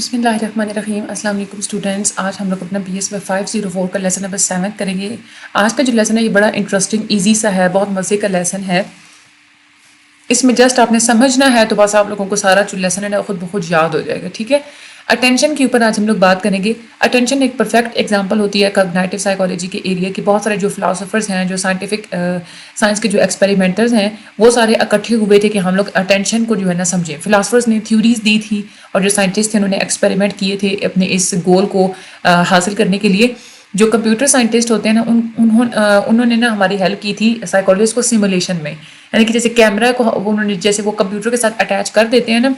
بسم اللہ الرحمن الرحیم. السلام علیکم اسٹوڈنٹس. آج ہم لوگ اپنا بی ایس 504 کا لیسن نمبر 7 کریں گے. آج کا جو لیسن ہے یہ بڑا انٹرسٹنگ ایزی سا ہے, بہت مزے کا لیسن ہے. اس میں جسٹ آپ نے سمجھنا ہے تو بس آپ لوگوں کو سارا جو لیسن ہے نا خود بخود یاد ہو جائے گا. ٹھیک ہے, اٹینشن کے اوپر آج ہم لوگ بات کریں گے. اٹینشن ایک پرفیکٹ ایگزامپل ہوتی ہے کگنیٹو سائیکالوجی کے ایریا کی. بہت سارے جو فلاسفرز ہیں, جو سائنس کے جو ایکسپیریمنٹرز ہیں, وہ سارے اکٹھے ہوئے تھے کہ ہم لوگ اٹینشن کو جو ہے نا سمجھیں. فلاسفرز نے تھیوریز دی تھی اور جو سائنٹسٹ تھے انہوں نے ایکسپیریمنٹ کیے تھے اپنے اس گول کو حاصل کرنے کے لیے. جو کمپیوٹر سائنٹسٹ ہوتے ہیں نا انہوں نے نا ہماری ہیلپ کی تھی سائیکالوجسٹ کو سیمولیشن میں, یعنی کہ جیسے کیمرہ کو انہوں نے جیسے وہ کمپیوٹر کے ساتھ اٹیچ کر دیتے ہیں نا,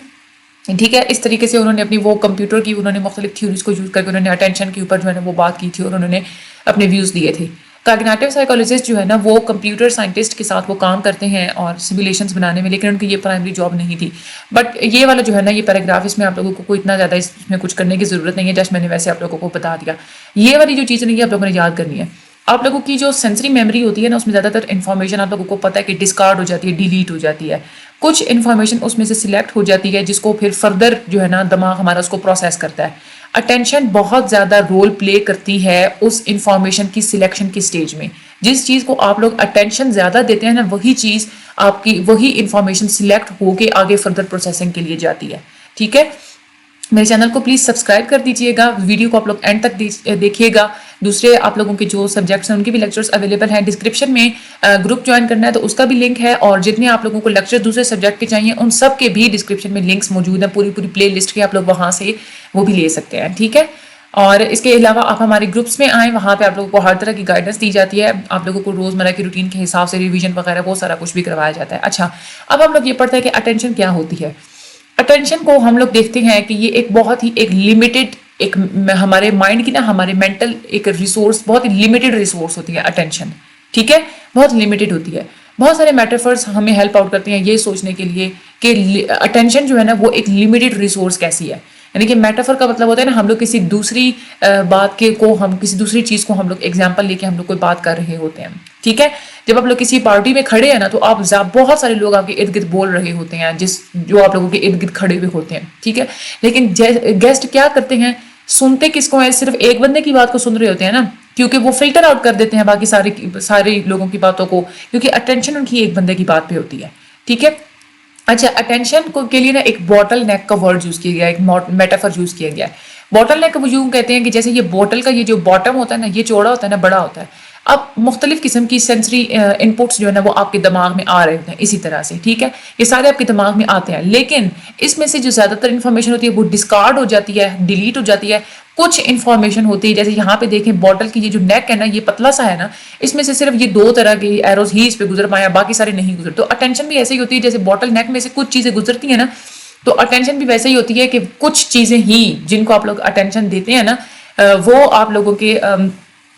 ٹھیک ہے, اس طریقے سے انہوں نے اپنی وہ کمپیوٹر کی انہوں نے مختلف تھیوریز کو یوز کر کے انہوں نے اٹینشن کے اوپر جو ہے نا وہ بات کی تھی اور انہوں نے اپنے ویوز دیے تھے. کاگنیٹو سائیکالوجسٹ جو ہے نا وہ کمپیوٹر سائنٹسٹ کے ساتھ وہ کام کرتے ہیں اور سیمولیشنز بنانے میں, لیکن ان کی یہ پرائمری جاب نہیں تھی. بٹ یہ والا جو ہے نا یہ پیراگراف اس میں آپ لوگوں کو کوئی اتنا زیادہ اس میں کچھ کرنے کی ضرورت نہیں ہے, جسٹ میں نے ویسے آپ لوگوں کو بتا دیا. یہ والی جو چیز نہیں ہے آپ لوگوں نے یاد کرنی ہے. آپ لوگوں کی جو سینسری میموری ہوتی ہے نا اس میں زیادہ تر انفارمیشن آپ لوگوں کو پتہ ہے کہ ڈسکارڈ ہو جاتی ہے, ڈیلیٹ ہو جاتی ہے. کچھ انفارمیشن اس میں سے سلیکٹ ہو جاتی ہے جس کو پھر فردر جو ہے نا دماغ ہمارا اس کو پروسیس کرتا ہے. اٹینشن بہت زیادہ رول پلے کرتی ہے اس انفارمیشن کی سلیکشن کی سٹیج میں. جس چیز کو آپ لوگ اٹینشن زیادہ دیتے ہیں نا وہی چیز آپ کی وہی انفارمیشن سلیکٹ ہو کے آگے فردر پروسیسنگ کے لیے جاتی ہے. ٹھیک ہے, میرے چینل کو پلیز سبسکرائب کر دیجیے گا, ویڈیو کو آپ لوگ اینڈ تک دیکھیے گا. دوسرے آپ لوگوں کے جو سبجیکٹس ہیں ان کے بھی لیکچرز اویلیبل ہیں. ڈسکرپشن میں گروپ جوائن کرنا ہے تو اس کا بھی لنک ہے, اور جتنے آپ لوگوں کو لیکچر دوسرے سبجیکٹ کے چاہیے ان سب کے بھی ڈسکرپشن میں لنکس موجود ہیں, پوری پلے لسٹ کے, آپ لوگ وہاں سے وہ بھی لے سکتے ہیں. ٹھیک ہے, اور اس کے علاوہ آپ ہمارے گروپس میں آئیں, وہاں پہ آپ لوگوں کو ہر طرح کی گائیڈنس دی جاتی ہے. آپ لوگوں کو روزمرہ کی روٹین کے حساب سے ریویژن وغیرہ وہ سارا کچھ بھی کروایا جاتا ہے. اچھا, اب ہم لوگ یہ پڑھتے ہیں کہ اٹینشن کیا ہوتی ہے. اٹینشن کو ہم لوگ دیکھتے ہیں کہ یہ ایک بہت ہی ایک لمیٹڈ ایک ہمارے مائنڈ کی نا ہمارے مینٹل ایک ریسورس, بہت ہی لمیٹڈ ریسورس ہوتی ہے اٹینشن. ٹھیک ہے, بہت لمیٹڈ ہوتی ہے. بہت سارے میٹافرز ہمیں ہیلپ آؤٹ کرتے ہیں یہ سوچنے کے لیے کہ اٹینشن جو ہے نا وہ ایک لمیٹڈ ریسورس کیسی ہے. یعنی کہ میٹافر کا مطلب ہوتا ہے نا ہم لوگ کسی دوسری بات کے کو ہم کسی دوسری چیز کو ہم لوگ ایگزامپل لے کے ہم لوگ کوئی بات کر رہے ہوتے ہیں. ٹھیک ہے, جب آپ لوگ کسی پارٹی میں کھڑے ہیں نا تو آپ بہت سارے لوگ آپ کے ارد گرد بول رہے ہوتے ہیں جو آپ لوگوں کے ارد گرد کھڑے ہوئے ہوتے ہیں. ٹھیک ہے, لیکن گیسٹ کیا کرتے ہیں, سنتے کس کو ہیں, صرف ایک بندے کی بات کو سن رہے ہوتے ہیں نا, کیونکہ وہ فلٹر آؤٹ کر دیتے ہیں باقی سارے لوگوں کی باتوں کو, کیونکہ اٹینشن ان کی ایک بندے کی بات پہ ہوتی ہے. ٹھیک ہے, اچھا, اٹینشن کو کے لیے نا ایک بوٹل نیک کا ورڈ یوز کیا گیا ہے, ایک میٹافر یوز کیا گیا ہے. بوٹل نیک وہ یوں کہتے ہیں کہ جیسے یہ بوٹل کا یہ جو باٹم ہوتا ہے نا یہ چوڑا ہوتا ہے نا, بڑا ہوتا ہے. اب مختلف قسم کی سینسری انپٹس جو ہے نا وہ آپ کے دماغ میں آ رہے ہوتے ہیں اسی طرح سے. ٹھیک ہے, یہ سارے آپ کے دماغ میں آتے ہیں, لیکن اس میں سے جو زیادہ تر انفارمیشن ہوتی ہے وہ ڈسکارڈ ہو جاتی ہے, ڈیلیٹ ہو جاتی ہے. کچھ انفارمیشن ہوتی ہے جیسے یہاں پہ دیکھیں بوٹل کی یہ جو نیک ہے نا یہ پتلا سا ہے نا, اس میں سے صرف یہ 2 طرح کے ایروز ہی اس پہ گزر پائے, باقی سارے نہیں گزرتے. تو اٹینشن بھی ایسے ہی ہوتی ہے, جیسے بوٹل نیک میں سے کچھ چیزیں گزرتی ہیں نا, تو اٹینشن بھی ویسے ہی ہوتی ہے کہ کچھ چیزیں ہی جن کو آپ لوگ اٹینشن دیتے ہیں نا وہ آپ لوگوں کے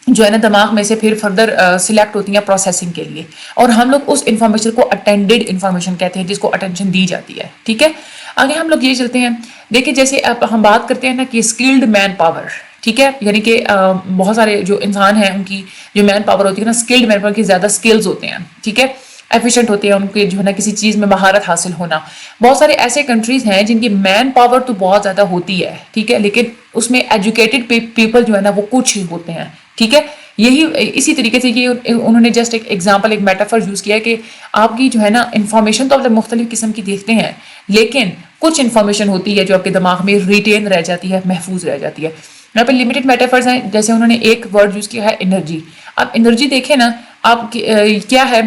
جو ہے نا دماغ میں سے پھر فردر سلیکٹ ہوتی ہیں پروسیسنگ کے لیے, اور ہم لوگ اس انفارمیشن کو اٹینڈڈ انفارمیشن کہتے ہیں جس کو اٹینشن دی جاتی ہے. ٹھیک ہے, آگے ہم لوگ یہ چلتے ہیں. دیکھیں جیسے ہم بات کرتے ہیں نا کہ اسکلڈ مین پاور, ٹھیک ہے, یعنی کہ بہت سارے جو انسان ہیں ان کی جو مین پاور ہوتی ہے نا, اسکلڈ مین پاور کی زیادہ اسکلز ہوتے ہیں. ٹھیک ہے, ایفیشینٹ ہوتے ہیں, ان کے جو ہے نا کسی چیز میں مہارت حاصل ہونا. بہت سارے ایسے کنٹریز ہیں جن کی مین پاور تو بہت زیادہ ہوتی ہے, ٹھیک ہے, لیکن اس میں ایجوکیٹڈ پیپل جو ہے نا وہ کچھ ہی ہوتے ہیں. ٹھیک ہے, یہی اسی طریقے سے یہ انہوں نے جسٹ ایک ایگزامپل ایک میٹافر یوز کیا ہے کہ آپ کی جو ہے نا انفارمیشن تو آپ مختلف قسم کی دیکھتے ہیں, لیکن کچھ انفارمیشن ہوتی ہے جو آپ کے دماغ میں ریٹین رہ جاتی ہے, محفوظ رہ جاتی ہے. یہاں پہ لمیٹڈ میٹافرز ہیں, جیسے انہوں نے ایک ورڈ یوز کیا ہے انرجی. اب انرجی دیکھیں نا آپ کیا ہے,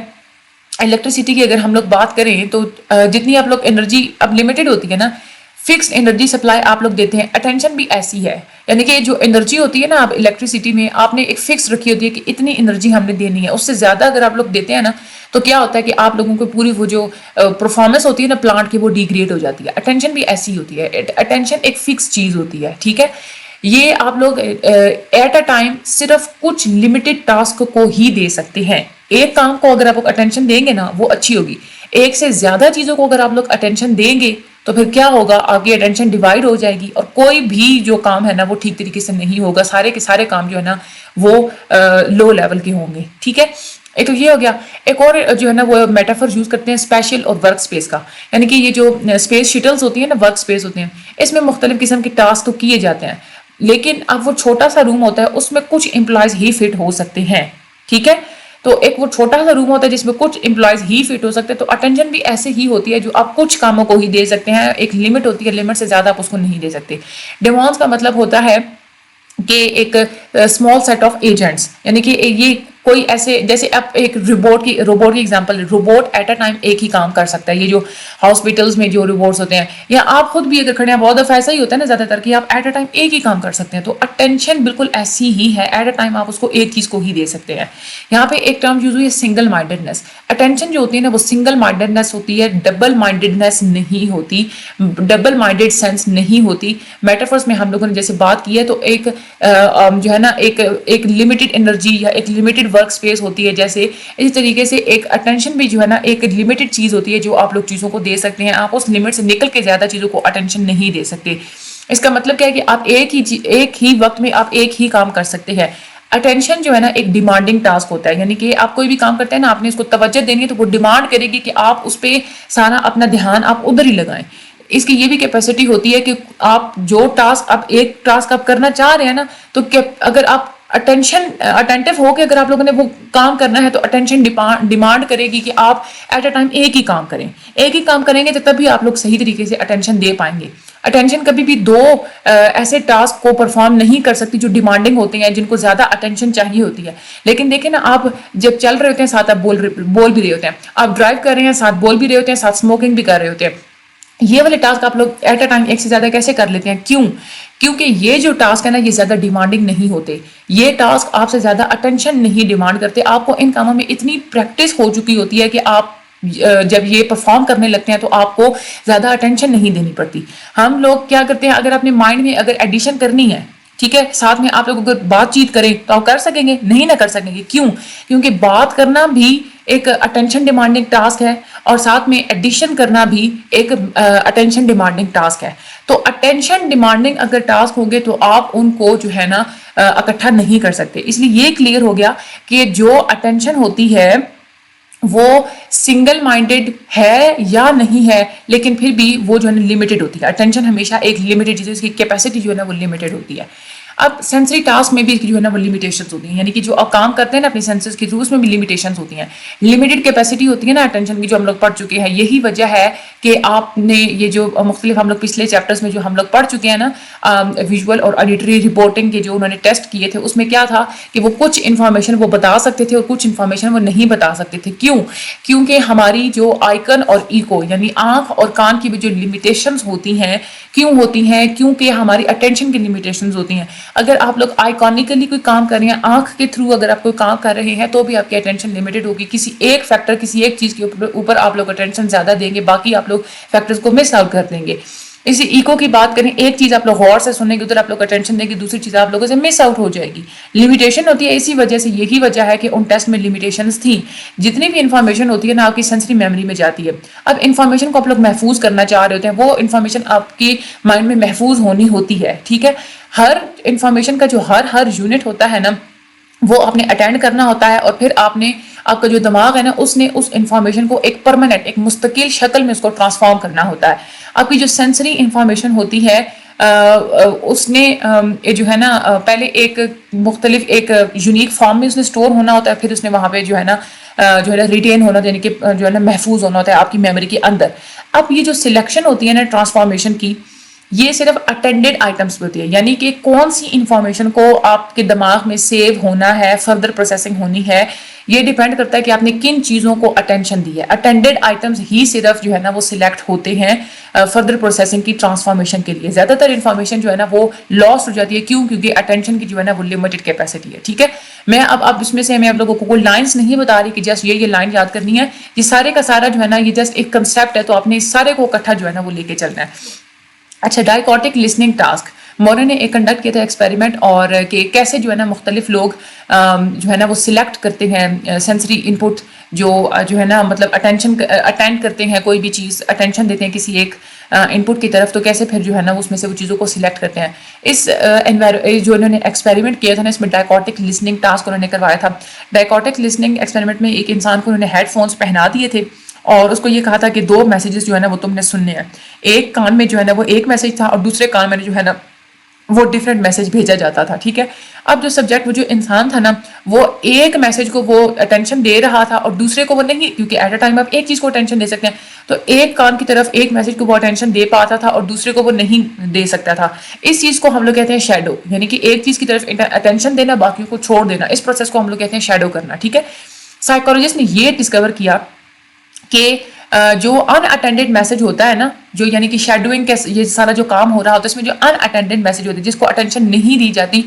الیکٹریسٹی کی اگر ہم لوگ بات کریں تو جتنی آپ لوگ انرجی اب لمیٹڈ ہوتی ہے نا, فکسڈ انرجی سپلائی آپ لوگ دیتے ہیں. اٹینشن بھی ایسی ہے, یعنی کہ جو انرجی ہوتی ہے نا آپ الیکٹریسٹی میں آپ نے ایک فکس رکھی ہوتی ہے کہ اتنی انرجی ہم نے دینی ہے, اس سے زیادہ اگر آپ لوگ دیتے ہیں نا تو کیا ہوتا ہے کہ آپ لوگوں کو پوری وہ جو پرفارمنس ہوتی ہے نا پلانٹ کی وہ ڈیگریڈ ہو جاتی ہے. اٹینشن بھی ایسی ہوتی ہے, اٹینشن ایک فکس چیز ہوتی ہے. ٹھیک ہے, یہ آپ لوگ ایٹ اے ٹائم صرف کچھ لمیٹڈ ٹاسک کو ہی دے سکتے ہیں. ایک کام کو اگر آپ لوگ اٹینشن دیں گے نا وہ اچھی ہوگی, ایک سے زیادہ چیزوں کو اگر آپ لوگ اٹینشن دیں گے تو پھر کیا ہوگا, آپ کی اٹینشن ڈیوائڈ ہو جائے گی اور کوئی بھی جو کام ہے نا وہ ٹھیک طریقے سے نہیں ہوگا, سارے کے سارے کام جو ہے نا وہ لو لیول کے ہوں گے. ٹھیک ہے, ایک تو یہ ہو گیا. ایک اور جو ہے نا وہ میٹافور یوز کرتے ہیں اسپیشل اور ورک اسپیس کا, یعنی کہ یہ جو اسپیس شٹلز ہوتی ہیں نا, ورک اسپیس ہوتے ہیں, اس میں مختلف قسم کے ٹاسک تو کیے جاتے ہیں, لیکن اب وہ چھوٹا سا روم ہوتا ہے, اس میں کچھ امپلائز ہی فٹ ہو سکتے ہیں, ٹھیک ہے. تو ایک وہ چھوٹا سا روم ہوتا ہے جس میں کچھ امپلائز ہی فٹ ہو سکتے ہیں, تو اٹینشن بھی ایسے ہی ہوتی ہے جو آپ کچھ کاموں کو ہی دے سکتے ہیں, ایک لمٹ ہوتی ہے, لمٹ سے زیادہ آپ اس کو نہیں دے سکتے. ڈیمانڈز کا مطلب ہوتا ہے کہ ایک اسمال سیٹ آف ایجنٹس, یعنی کہ یہ کوئی ایسے جیسے اب ایک روبوٹ کی example, robot at a time ایک ہی کام کر سکتا ہے. یہ جو ہاسپٹلس میں جو روبوٹس ہوتے ہیں, یا آپ خود بھی اگر کھڑے ہیں, بہت دفعہ ایسا ہی ہوتا ہے نا زیادہ تر کہ آپ ایٹ اے ٹائم ایک ہی کام کر سکتے ہیں. تو اٹینشن بالکل ایسی ہی ہے, ایٹ اے ٹائم آپ اس کو ایک چیز کو ہی دے سکتے ہیں. یہاں پہ ایک ٹرم یوز ہوئی ہے سنگل مائنڈیڈنس. اٹینشن جو ہوتی ہے نا وہ سنگل مائنڈیڈنس ہوتی ہے, ڈبل مائنڈیڈنس نہیں ہوتی, ڈبل مائنڈیڈ سینس نہیں ہوتی. میٹافورس میں ہم لوگوں نے جیسے بات کی ہے, تو ایک جو ہے نا ایک لمیٹڈ انرجی یا ایک لمیٹڈ ورک اسپیس ہوتی ہے, جیسے اسی طریقے سے ایک اٹینشن بھی جو ہے نا ایک لمیٹڈ چیز ہوتی ہے جو آپ لوگ چیزوں کو دے سکتے ہیں. آپ اس لمٹ سے نکل کے زیادہ چیزوں کو اٹینشن نہیں دے سکتے. اس کا مطلب کیا ہے کہ آپ ایک ہی وقت میں آپ ایک ہی کام کر سکتے ہیں. اٹینشن جو ہے نا ایک ڈیمانڈنگ ٹاسک ہوتا ہے, یعنی کہ آپ کوئی بھی کام کرتے ہیں نا, آپ نے اس کو توجہ دینی ہے تو وہ ڈیمانڈ کرے گی کہ آپ اس پہ سارا اپنا دھیان آپ ادھر ہی لگائیں. اس کی یہ بھی کیپیسٹی ہوتی ہے کہ آپ جو ٹاسک ایک ٹاسک آپ کرنا چاہ رہے ہیں نا, تو اگر آپ اٹینٹو ہو کے اگر آپ لوگوں نے وہ کام کرنا ہے, تو اٹینشن ڈیمانڈ کرے گی کہ آپ ایٹ اے ٹائم ایک ہی کام کریں. ایک ہی کام کریں گے تو تبھی آپ لوگ صحیح طریقے سے اٹینشن دے پائیں گے. اٹینشن کبھی بھی دو ایسے ٹاسک کو پرفارم نہیں کر سکتی جو ڈیمانڈنگ ہوتے ہیں, جن کو زیادہ اٹینشن چاہیے ہوتی ہے. لیکن دیکھیں نا, آپ جب چل رہے ہوتے ہیں ساتھ آپ بول بھی رہے ہوتے ہیں, آپ ڈرائیو کر رہے ہیں ساتھ بول بھی رہے ہوتے ہیں, ساتھ اسموکنگ بھی کر رہے ہوتے ہیں. یہ والے ٹاسک آپ لوگ ایٹ اے ٹائم ایک سے زیادہ کیسے کر لیتے ہیں؟ کیونکہ یہ جو ٹاسک ہے نا یہ زیادہ ڈیمانڈنگ نہیں ہوتے. یہ ٹاسک آپ سے زیادہ اٹینشن نہیں ڈیمانڈ کرتے. آپ کو ان کاموں میں اتنی پریکٹس ہو چکی ہوتی ہے کہ آپ جب یہ پرفارم کرنے لگتے ہیں تو آپ کو زیادہ اٹینشن نہیں دینی پڑتی. ہم لوگ کیا کرتے ہیں, اگر اپنے مائنڈ میں اگر ایڈیشن کرنی ہے, ٹھیک ہے, ساتھ میں آپ لوگ اگر بات چیت کریں تو آپ کر سکیں گے؟ نہیں نہ کر سکیں گے. کیونکہ بات کرنا بھی ایک اٹینشن ڈیمانڈنگ ٹاسک ہے, اور ساتھ میں ایڈیشن کرنا بھی ایک اٹینشن ڈیمانڈنگ ٹاسک ہے. تو اٹینشن ڈیمانڈنگ اگر ٹاسک ہوں گے تو آپ ان کو جو ہے نا اکٹھا نہیں کر سکتے. اس لیے یہ کلیئر ہو گیا کہ جو اٹینشن ہوتی ہے وہ سنگل مائنڈیڈ ہے یا نہیں ہے, لیکن پھر بھی وہ جو ہے نا لمیٹڈ ہوتی ہے. اٹینشن ہمیشہ ایک لمیٹڈ چیز ہے, اس کی کیپیسٹی جو ہے نا وہ لمیٹڈ ہوتی ہے. اب سینسری ٹاسک میں بھی جو ہے نا وہ لمیٹیشنز ہوتی ہیں, یعنی کہ جو آپ کام کرتے ہیں نا اپنی سینسز کے تھرو, اس میں بھی لمیٹیشنز ہوتی ہیں. لمیٹڈ کیپیسٹی ہوتی ہے نا اٹینشن کی, جو ہم لوگ پڑھ چکے ہیں. یہی وجہ ہے کہ آپ نے یہ جو مختلف ہم لوگ پچھلے چیپٹرز میں جو ہم لوگ پڑھ چکے ہیں نا, ویژول اور آڈیٹری رپورٹنگ کے جو انہوں نے ٹیسٹ کیے تھے, اس میں کیا تھا کہ وہ کچھ انفارمیشن وہ بتا سکتے تھے اور کچھ انفارمیشن وہ نہیں بتا سکتے تھے. کیونکہ ہماری جو آئیکن اور ایکو یعنی آنکھ اور کان کی بھی جو لمیٹیشنز ہوتی ہیں, کیونکہ ہماری اٹینشن کی لمیٹیشنز ہوتی ہیں. اگر آپ لوگ آئیکونیکلی کوئی کام کر رہے ہیں, آنکھ کے تھرو اگر آپ کوئی کام کر رہے ہیں, تو بھی آپ کی اٹینشن لمیٹڈ ہوگی. کسی ایک فیکٹر, کسی ایک چیز کے اوپر آپ لوگ اٹینشن زیادہ دیں گے, باقی آپ لوگ فیکٹرز کو مس آؤٹ کر دیں گے. اسی ایکو کی بات کریں, ایک چیز آپ لوگ غور سے سنیں گے, ادھر آپ لوگ اٹینشن دیں گے, دوسری چیز آپ لوگوں سے مس آؤٹ ہو جائے گی. لمیٹیشن ہوتی ہے اسی وجہ سے, یہی وجہ ہے کہ ان ٹیسٹ میں لمیٹیشنز تھیں. جتنی بھی انفارمیشن ہوتی ہے نا آپ کی سینسری میموری میں جاتی ہے. اب انفارمیشن کو آپ لوگ محفوظ کرنا چاہ رہے ہوتے ہیں, وہ انفارمیشن آپ کی مائنڈ میں محفوظ ہونی ہوتی ہے, ٹھیک ہے. ہر انفارمیشن کا جو ہر یونٹ ہوتا ہے نا, وہ آپ نے اٹینڈ کرنا ہوتا ہے, اور پھر آپ کا جو دماغ ہے نا, اس نے اس انفارمیشن کو ایک پرماننٹ, ایک مستقل شکل میں اس کو ٹرانسفارم کرنا ہوتا ہے. آپ کی جو سینسری انفارمیشن ہوتی ہے, اس نے جو ہے نا پہلے ایک مختلف ایک یونیک فارم میں اس نے اسٹور ہونا ہوتا ہے, پھر اس نے وہاں پہ جو ہے نا ریٹین ہونا, یعنی کہ جو ہے نا محفوظ ہونا ہوتا ہے آپ کی میموری کے اندر. اب یہ جو سلیکشن ہوتی ہے نا ٹرانسفارمیشن کی, یہ صرف اٹینڈڈ آئٹمس پہ ہوتی ہے, یعنی کہ کون سی انفارمیشن کو آپ کے دماغ میں سیو ہونا ہے, فردر پروسیسنگ ہونی ہے, یہ ڈیپینڈ کرتا ہے کہ آپ نے کن چیزوں کو اٹینشن دی ہے. اٹینڈڈ آئٹمس ہی صرف جو ہے نا وہ سلیکٹ ہوتے ہیں فردر پروسیسنگ کی ٹرانسفارمیشن کے لیے. زیادہ تر انفارمیشن جو ہے نا وہ لاس ہو جاتی ہے. کیونکہ اٹینشن کی جو ہے نا وہ لمیٹڈ کیپیسٹی ہے, ٹھیک ہے. میں اب اس میں سے میں آپ لوگوں کو کوئی لائنس نہیں بتا رہی کہ جسٹ یہ لائن یاد کرنی ہے, یہ سارے کا سارا جو ہے نا یہ جسٹ ایک کنسیپٹ ہے, تو آپ نے اس سارے کو اکٹھا جو ہے نا وہ لے کے چلنا ہے. اچھا, ڈائیکوٹک لسننگ ٹاسک, مورے نے ایک کنڈکٹ کیا تھا ایکسپیریمنٹ, اور کہ کیسے جو ہے نا مختلف لوگ جو ہے نا وہ سلیکٹ کرتے ہیں سینسری ان پٹ جو ہے نا مطلب اٹینڈ کرتے ہیں کوئی بھی چیز, اٹینشن دیتے ہیں کسی ایک انپٹ کی طرف تو کیسے پھر جو ہے نا اس میں سے وہ چیزوں کو سلیکٹ کرتے ہیں. اس جو انہوں نے ایکسپیریمنٹ کیا تھا نا اس میں ڈائیکوٹک لسننگ ٹاسک انہوں نے کروایا تھا. ڈائیکوٹک لسننگ ایکسپیریمنٹ میں ایک انسان کو انہوں نے ہیڈ فونس پہنا دیے تھے اور اس کو یہ کہا تھا کہ 2 میسیجز جو ہے نا وہ تم نے سننے ہیں. ایک کان میں جو ہے نا وہ ایک میسیج تھا اور دوسرے کان میں جو ہے نا وہ ڈفرینٹ میسیج بھیجا جاتا تھا. ٹھیک ہے, اب جو سبجیکٹ وہ جو انسان تھا نا وہ ایک میسیج کو وہ اٹینشن دے رہا تھا اور دوسرے کو وہ نہیں, کیونکہ ایٹ اے ٹائم آپ ایک چیز کو اٹینشن دے سکتے ہیں, تو ایک کان کی طرف ایک میسیج کو وہ اٹینشن دے پاتا تھا اور دوسرے کو وہ نہیں دے سکتا تھا. اس چیز کو ہم لوگ کہتے ہیں شیڈو, یعنی کہ ایک چیز کی طرف اٹینشن دینا باقیوں کو چھوڑ دینا. اس پروسیس کو ہم لوگ کہتے ہیں شیڈو کرنا. ٹھیک ہے, سائیکالوجسٹ نے یہ ڈسکور کیا کہ جو ان اٹینڈیڈ میسج ہوتا ہے نا, جو یعنی کہ شیڈوئنگ کا یہ سارا جو کام ہو رہا ہوتا ہے اس میں جو ان اٹینڈیڈ میسج ہوتے ہیں جس کو اٹینشن نہیں دی جاتی,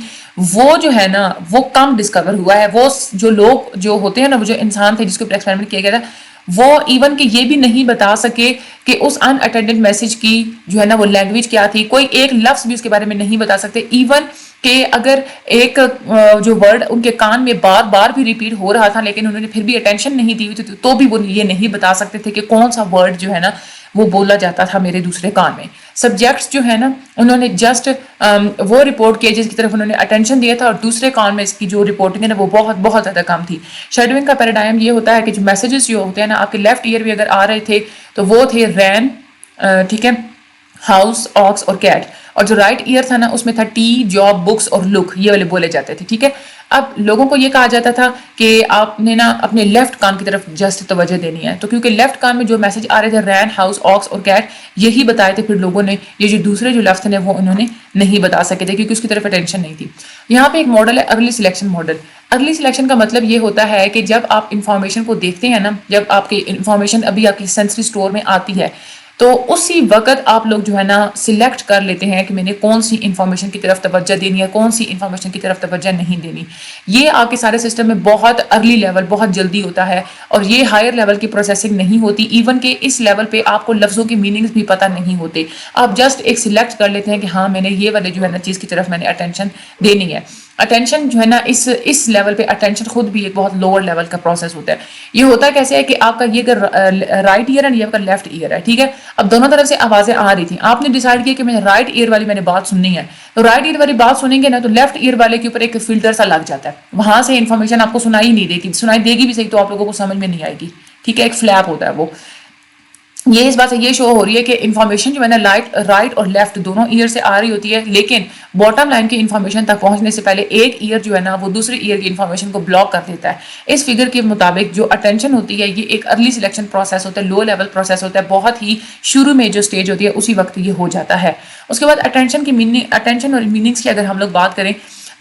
وہ جو ہے نا وہ کم ڈسکور ہوا ہے. وہ جو لوگ جو ہوتے ہیں نا, وہ جو انسان تھے جس کے اوپر ایکسپیریمنٹ کیا گیا تھا, وہ ایون کہ یہ بھی نہیں بتا سکے کہ اس ان اٹینڈیڈ میسج کی جو ہے نا وہ لینگویج کیا تھی. کوئی ایک لفظ بھی اس کے بارے میں نہیں بتا سکتے. ایون کہ اگر ایک جو ورڈ ان کے کان میں بار بار بھی ریپیٹ ہو رہا تھا لیکن انہوں نے پھر بھی اٹینشن نہیں دی ہوئی تھی تو بھی وہ یہ نہیں بتا سکتے تھے کہ کون سا ورڈ جو ہے نا وہ بولا جاتا تھا میرے دوسرے کان میں. سبجیکٹس جو ہے نا انہوں نے جسٹ وہ رپورٹ کیا جس کی طرف انہوں نے اٹینشن دیا تھا اور دوسرے کان میں اس کی جو رپورٹنگ ہے نا وہ بہت بہت زیادہ کم تھی. شیڈوئنگ کا پیراڈائم یہ ہوتا ہے کہ جو میسیجز جو ہوتے ہیں نا آپ کے لیفٹ ایئر بھی اگر آ رہے تھے تو وہ تھے رین, ٹھیک ہے, ہاؤس, آکس اور کیٹ, اور جو رائٹ ایئر تھا نا اس میں تھا ٹی, جاب, بکس اور لک, یہ والے بولے جاتے تھے. ٹھیک ہے, اب لوگوں کو یہ کہا جاتا تھا کہ آپ نے نا اپنے لیفٹ کان کی طرف جسٹ توجہ دینی ہے, تو کیونکہ لیفٹ کان میں جو میسج آ رہے تھے رین, ہاؤس, آکس اور کیٹ, یہی بتائے تھے. پھر لوگوں نے یہ جو دوسرے جو لفظ تھے وہ انہوں نے نہیں بتا سکے تھے کیونکہ اس کی طرف اٹینشن نہیں تھی. یہاں پہ ایک ماڈل ہے early selection model. Early selection کا مطلب یہ ہوتا ہے کہ جب آپ انفارمیشن کو دیکھتے ہیں نا, جب آپ کی انفارمیشن ابھی آپ کی سینسری اسٹور میں آتی ہے تو اسی وقت آپ لوگ جو ہے نا سلیکٹ کر لیتے ہیں کہ میں نے کون سی انفارمیشن کی طرف توجہ دینی ہے, کون سی انفارمیشن کی طرف توجہ نہیں دینی. یہ آپ کے سارے سسٹم میں بہت ارلی لیول, بہت جلدی ہوتا ہے اور یہ ہائر لیول کی پروسیسنگ نہیں ہوتی. ایون کہ اس لیول پہ آپ کو لفظوں کی میننگز بھی پتہ نہیں ہوتے. آپ جسٹ ایک سلیکٹ کر لیتے ہیں کہ ہاں میں نے یہ والے جو ہے نا چیز کی طرف میں نے اٹینشن دینی ہے. اٹینشن جو ہے نا اس لیول پہ اٹینشن خود بھی ایک بہت لوور لیول کا پروسیس ہوتا ہے. یہ ہوتا کیسے ہے کہ آپ کا یہ اگر رائٹ ایئر ہے یہ آپ کا لیفٹ ایئر ہے. ٹھیک ہے, اب دونوں طرف سے آوازیں آ رہی تھیں, آپ نے ڈیسائیڈ کیا کہ میں رائٹ ایئر والی میں نے بات سننی ہے, تو رائٹ ایئر والی بات سنیں گے نا تو لیفٹ ایئر والے کے اوپر ایک فلٹر سا لگ جاتا ہے, وہاں سے انفارمیشن آپ کو سنائی نہیں دے گی, سنائی دے گی بھی صحیح تو آپ لوگوں کو سمجھ میں نہیں آئے گی. ٹھیک ہے, ایک فلیپ ہوتا ہے وہ. یہ اس بات سے یہ شو ہو رہی ہے کہ انفارمیشن جو ہے نا رائٹ اور لیفٹ دونوں ایئر سے آ رہی ہوتی ہے, لیکن باٹم لائن کی انفارمیشن تک پہنچنے سے پہلے ایک ایئر جو ہے نا وہ دوسری ایئر کی انفارمیشن کو بلاک کر دیتا ہے. اس فگر کے مطابق جو اٹینشن ہوتی ہے یہ ایک ارلی سلیکشن پروسیس ہوتا ہے, لو لیول پروسیس ہوتا ہے, بہت ہی شروع میں جو سٹیج ہوتی ہے اسی وقت یہ ہو جاتا ہے. اس کے بعد اٹینشن اور میننگس کی اگر ہم لوگ بات کریں,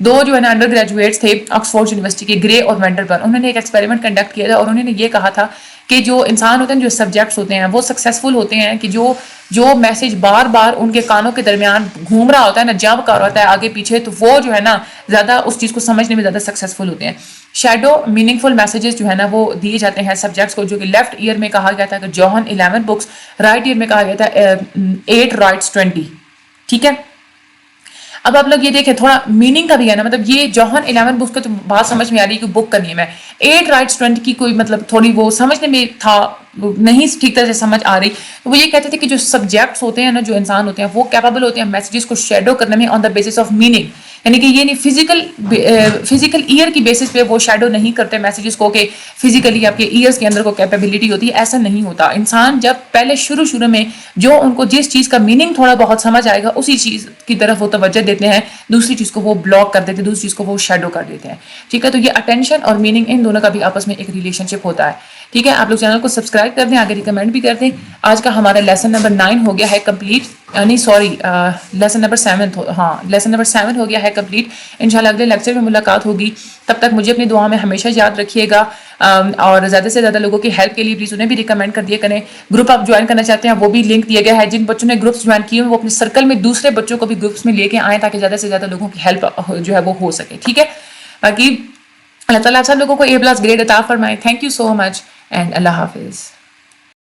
2 جو ہے نا انڈر گریجویٹس تھے آکسفورڈ یونیورسٹی کے, گرے اور وینڈربرن, انہوں نے ایک ایکسپیریمنٹ کنڈکٹ کیا تھا اور انہوں نے یہ کہا تھا کہ جو انسان ہوتے ہیں, جو سبجیکٹس ہوتے ہیں وہ سکسیزفل ہوتے ہیں کہ جو میسج بار بار ان کے کانوں کے درمیان گھوم رہا ہوتا ہے نا, جب کر ہوتا ہے آگے پیچھے, تو وہ جو ہے نا زیادہ اس چیز کو سمجھنے میں زیادہ سکسیزفل ہوتے ہیں. شیڈو میننگ فل میسیجز جو ہے نا وہ دیے جاتے ہیں سبجیکٹس کو, جو کہ لیفٹ ایئر میں کہا گیا تھا کہ جوہن 11 بکس, رائٹ ایئر میں کہا گیا تھا 8 رائٹس 20. ٹھیک ہے, اب آپ لوگ یہ دیکھیں تھوڑا میننگ کا بھی ہے نا, مطلب یہ جوہن 11 بکس کا تو بات سمجھ میں آ رہی ہے کہ بک کا نیم ہے. 8 رائٹس 20 کی کوئی مطلب تھوڑی وہ سمجھنے میں تھا نہیں ٹھیک طرح سے سمجھ آ رہی. تو وہ یہ کہتے تھے کہ جو سبجیکٹس ہوتے ہیں نا, جو انسان ہوتے ہیں وہ کیپیبل ہوتے ہیں میسیجز کو شیڈو کرنے میں آن دا بیسس آف میننگ, یعنی کہ یہ نہیں فزیکل ایئر کی بیسس پہ وہ شیڈو نہیں کرتے میسیجز کو کہ فزیکلی آپ کے ایئرس کے اندر کو کیپیبلٹی ہوتی ہے, ایسا نہیں ہوتا. انسان جب پہلے شروع میں جو ان کو جس چیز کا میننگ تھوڑا بہت سمجھ آئے گا اسی چیز کی طرف وہ توجہ دیتے ہیں, دوسری چیز کو وہ بلاک کر دیتے ہیں, دوسری چیز کو وہ شیڈو کر دیتے ہیں. ٹھیک ہے, تو یہ اٹینشن اور میننگ ان دونوں کا بھی آپس میں ایک ریلیشن شپ ہوتا ہے. ٹھیک ہے, آپ لوگ چینل کو سبسکرائب کر دیں, آگے ریکمینڈ بھی کر دیں. آج کا ہمارا لیسن نمبر 9 ہو گیا ہے کمپلیٹ, نہیں سوری لیسن نمبر 7, ہاں لیسن نمبر 7 ہو گیا ہے کمپلیٹ. انشاءاللہ اگلے لیکچر میں ملاقات ہوگی. تب تک مجھے اپنی دعا میں ہمیشہ یاد رکھیے گا, اور زیادہ سے زیادہ لوگوں کی ہیلپ کے لیے پلیز انہیں بھی ریکمینڈ کر دیا کریں. گروپ آپ جوائن کرنا چاہتے ہیں وہ بھی لنک دیا گیا ہے. جن بچوں نے گروپس جوائن کیے ہیں وہ اپنے سرکل میں دوسرے بچوں کو بھی گروپس میں لے کے آئیں تاکہ زیادہ سے زیادہ لوگوں کی ہیلپ جو ہے وہ ہو سکے. ٹھیک ہے, باقی اللہ تعالیٰ آپ سب لوگوں کو A+ گریڈ عطا فرمائے. Thank you so much and اللہ حافظ.